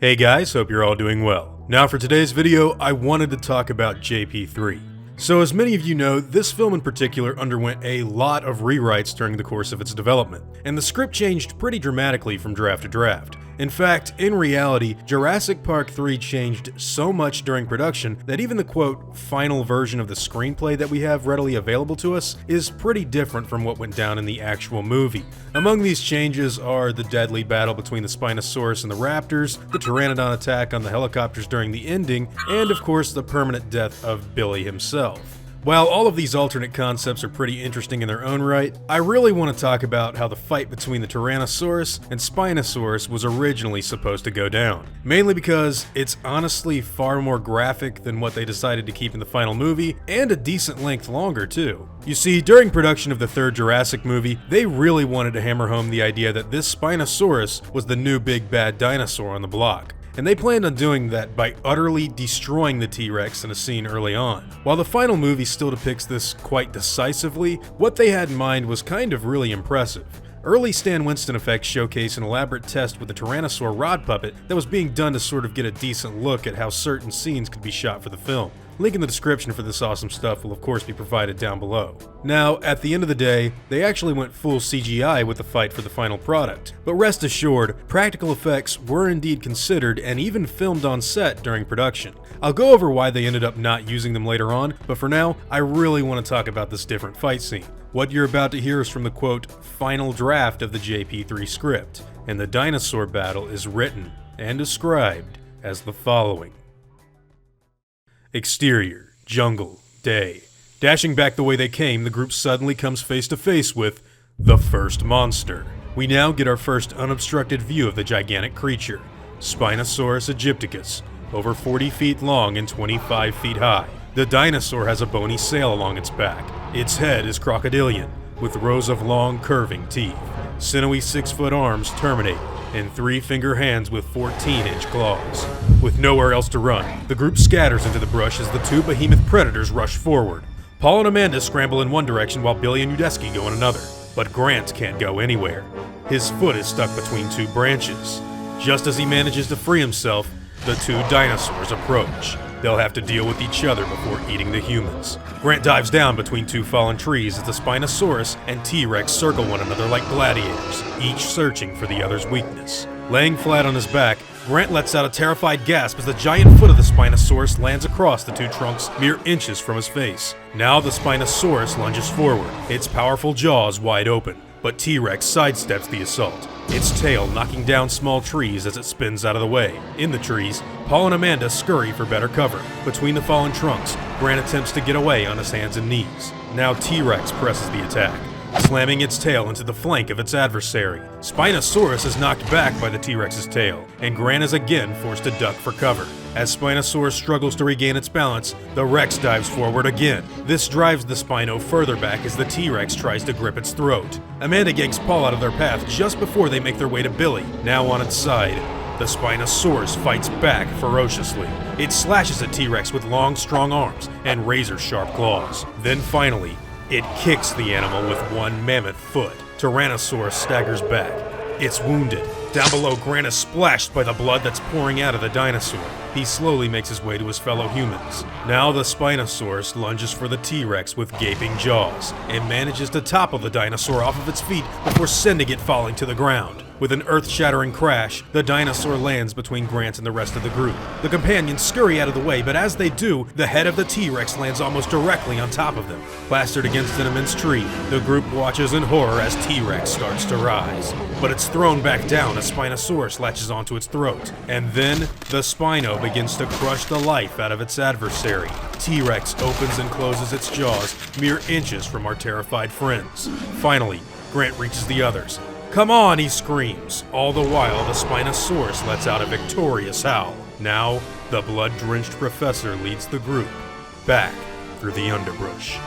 Hey guys, hope you're all doing well. Now for today's video, I wanted to talk about JP3. So as many of you know, this film in particular underwent a lot of rewrites during the course of its development, and the script changed pretty dramatically from draft to draft. In fact, in reality, Jurassic Park 3 changed so much during production that even the quote, final version of the screenplay that we have readily available to us is pretty different from what went down in the actual movie. Among these changes are the deadly battle between the Spinosaurus and the Raptors, the Pteranodon attack on the helicopters during the ending, and of course the permanent death of Billy himself. While all of these alternate concepts are pretty interesting in their own right, I really want to talk about how the fight between the Tyrannosaurus and Spinosaurus was originally supposed to go down. Mainly because it's honestly far more graphic than what they decided to keep in the final movie, and a decent length longer too. You see, during production of the third Jurassic movie, they really wanted to hammer home the idea that this Spinosaurus was the new big bad dinosaur on the block. And they planned on doing that by utterly destroying the T-Rex in a scene early on. While the final movie still depicts this quite decisively, what they had in mind was kind of really impressive. Early Stan Winston effects showcase an elaborate test with the Tyrannosaur rod puppet that was being done to sort of get a decent look at how certain scenes could be shot for the film. Link in the description for this awesome stuff will of course be provided down below. Now, at the end of the day, they actually went full CGI with the fight for the final product. But rest assured, practical effects were indeed considered and even filmed on set during production. I'll go over why they ended up not using them later on, but for now, I really want to talk about this different fight scene. What you're about to hear is from the quote, final draft of the JP3 script, and the dinosaur battle is written and described as the following. Exterior, jungle, day. Dashing back the way they came, the group suddenly comes face to face with the first monster. We now get our first unobstructed view of the gigantic creature, Spinosaurus aegypticus, over 40 feet long and 25 feet high. The dinosaur has a bony sail along its back. Its head is crocodilian, with rows of long, curving teeth. Sinewy 6-foot arms terminate in 3-finger hands with 14-inch claws. With nowhere else to run, the group scatters into the brush as the two behemoth predators rush forward. Paul and Amanda scramble in one direction while Billy and Udesky go in another, but Grant can't go anywhere. His foot is stuck between two branches. Just as he manages to free himself, the two dinosaurs approach. They'll have to deal with each other before eating the humans. Grant dives down between two fallen trees as the Spinosaurus and T-Rex circle one another like gladiators, each searching for the other's weakness. Laying flat on his back, Grant lets out a terrified gasp as the giant foot of the Spinosaurus lands across the two trunks mere inches from his face. Now the Spinosaurus lunges forward, its powerful jaws wide open, but T-Rex sidesteps the assault, its tail knocking down small trees as it spins out of the way. In the trees, Paul and Amanda scurry for better cover. Between the fallen trunks, Grant attempts to get away on his hands and knees. Now T-Rex presses the attack, slamming its tail into the flank of its adversary. Spinosaurus is knocked back by the T-Rex's tail, and Grant is again forced to duck for cover. As Spinosaurus struggles to regain its balance, the Rex dives forward again. This drives the Spino further back as the T-Rex tries to grip its throat. Amanda yanks Paul out of their path just before they make their way to Billy. Now on its side, the Spinosaurus fights back ferociously. It slashes at T-Rex with long, strong arms and razor-sharp claws. Then finally, it kicks the animal with one mammoth foot. Tyrannosaurus staggers back. It's wounded. Down below, Grant is splashed by the blood that's pouring out of the dinosaur. He slowly makes his way to his fellow humans. Now the Spinosaurus lunges for the T-Rex with gaping jaws and manages to topple the dinosaur off of its feet before sending it falling to the ground. With an earth-shattering crash, the dinosaur lands between Grant and the rest of the group. The companions scurry out of the way, but as they do, the head of the T-Rex lands almost directly on top of them. Plastered against an immense tree, the group watches in horror as T-Rex starts to rise. But it's thrown back down as Spinosaurus latches onto its throat. And then, the Spino begins to crush the life out of its adversary. T-Rex opens and closes its jaws mere inches from our terrified friends. Finally, Grant reaches the others. "Come on," he screams. All the while, the Spinosaurus lets out a victorious howl. Now, the blood-drenched professor leads the group back through the underbrush.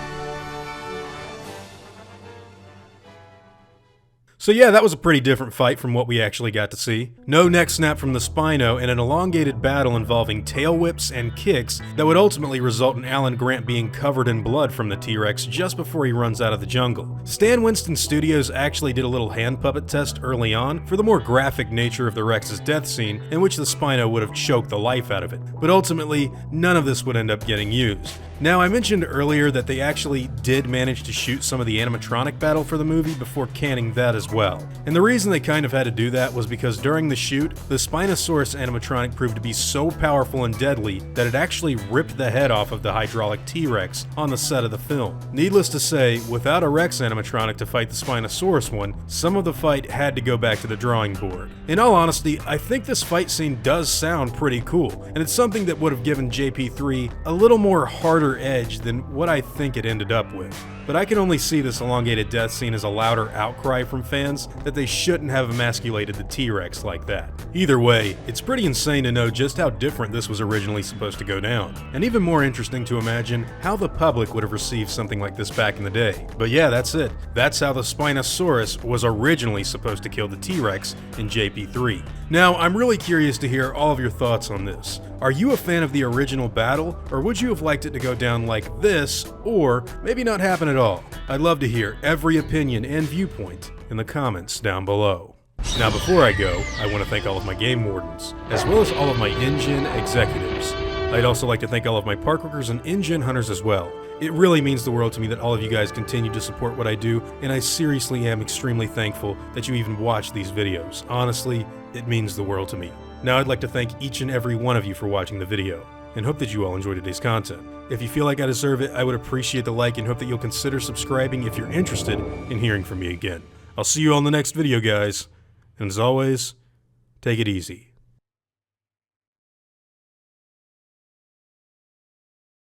So yeah, that was a pretty different fight from what we actually got to see. No neck snap from the Spino, and an elongated battle involving tail whips and kicks that would ultimately result in Alan Grant being covered in blood from the T-Rex just before he runs out of the jungle. Stan Winston Studios actually did a little hand puppet test early on for the more graphic nature of the Rex's death scene, in which the Spino would have choked the life out of it. But ultimately, none of this would end up getting used. Now, I mentioned earlier that they actually did manage to shoot some of the animatronic battle for the movie before canning that as well. And the reason they kind of had to do that was because during the shoot, the Spinosaurus animatronic proved to be so powerful and deadly that it actually ripped the head off of the hydraulic T-Rex on the set of the film. Needless to say, without a Rex animatronic to fight the Spinosaurus one, some of the fight had to go back to the drawing board. In all honesty, I think this fight scene does sound pretty cool, and it's something that would have given JP3 a little more harder edge than what I think it ended up with. But I can only see this elongated death scene as a louder outcry from fans that they shouldn't have emasculated the T-Rex like that. Either way, it's pretty insane to know just how different this was originally supposed to go down, and even more interesting to imagine how the public would have received something like this back in the day. But yeah, that's it. That's how the Spinosaurus was originally supposed to kill the T-Rex in JP3. Now, I'm really curious to hear all of your thoughts on this. Are you a fan of the original battle, or would you have liked it to go down like this, or maybe not happen at all? I'd love to hear every opinion and viewpoint in the comments down below. Now before I go, I want to thank all of my game wardens, as well as all of my InGen executives. I'd also like to thank all of my park workers and InGen hunters as well. It really means the world to me that all of you guys continue to support what I do, and I seriously am extremely thankful that you even watch these videos. Honestly, it means the world to me. Now I'd like to thank each and every one of you for watching the video, and hope that you all enjoyed today's content. If you feel like I deserve it, I would appreciate the like and hope that you'll consider subscribing if you're interested in hearing from me again. I'll see you all in the next video, guys. And as always, take it easy.